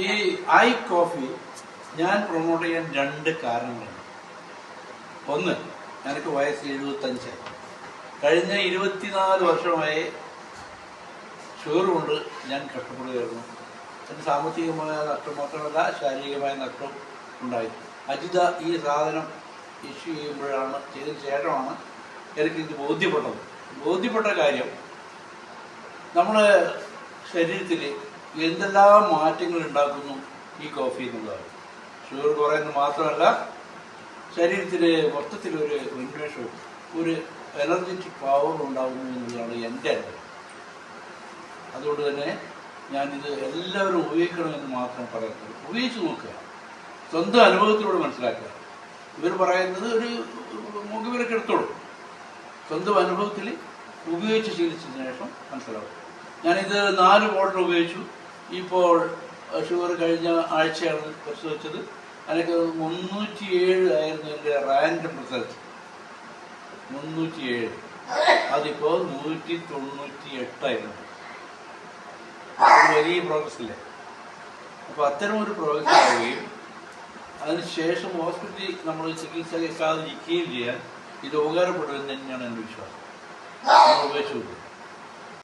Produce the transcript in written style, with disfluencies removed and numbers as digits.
ഈ I coffee ഞാൻ promote ചെയ്യാൻ രണ്ട് കാരണങ്ങളുണ്ട്. ഒന്ന്, എനിക്ക് വയസ്സ് 75. കഴിഞ്ഞ 24 വർഷമായി ഷുഗർ കൊണ്ട് ഞാൻ കഷ്ടപ്പെടുകയായിരുന്നു. അതിന് സാമ്പത്തികമായ നഷ്ടം മാത്രമല്ല, ശാരീരികമായ നഷ്ടം ഉണ്ടായി. അജിത ഈ സാധനം ഇഷ്യൂ ചെയ്തതിന് ശേഷമാണ് എനിക്കിത് ബോധ്യപ്പെട്ട കാര്യം നമ്മുടെ ശരീരത്തിൽ എന്തെല്ലാം മാറ്റങ്ങൾ ഉണ്ടാക്കുന്നു ഈ കോഫി എന്നുള്ളതാണ്. ഷുഗർ കുറയുന്നത് മാത്രമല്ല, ശരീരത്തിൽ മൊത്തത്തിലൊരു ഉന്മേഷവും ഒരു എനർജറ്റിക് പവർ ഉണ്ടാകുന്നു എന്നുള്ളതാണ് എൻ്റെ അനുഭവം. അതുകൊണ്ട് തന്നെ ഞാനിത് എല്ലാവരും ഉപയോഗിക്കണമെന്ന് മാത്രം പറയുന്നത്. ഉപയോഗിച്ച് നോക്കുക, സ്വന്തം അനുഭവത്തിലൂടെ മനസ്സിലാക്കുക. ഇവർ പറയുന്നത് ഒരു മുഖവിലൊക്കെ എടുത്തോളൂ. സ്വന്തം അനുഭവത്തിൽ ഉപയോഗിച്ച് ശീലിച്ചതിന് ശേഷം മനസ്സിലാവും. ഞാനിത് 4 ബോട്ടിൽ ഉപയോഗിച്ചു. ഇപ്പോൾ ഷുഗർ കഴിഞ്ഞ ആഴ്ചയാണ് പരിശോധിച്ചത്. എനിക്ക് 307 ആയിരുന്നു എൻ്റെ റാൻഡം റിസൾട്ട്. 307. അതിപ്പോൾ 198 ആയിരുന്നു. വലിയ പ്രോഗ്രസ് ഇല്ലേ? അപ്പോൾ അത്തരം ഒരു പ്രോഗ്രസ് ആവുകയും അതിനുശേഷം ഹോസ്പിറ്റലിൽ നമ്മൾ ചികിത്സ കേൾക്കാതിരിക്കുകയും ചെയ്യാൻ ഇത് ഉപകാരപ്പെടുമെന്ന് തന്നെയാണ് എൻ്റെ വിശ്വാസം. ഉപയോഗിച്ചു.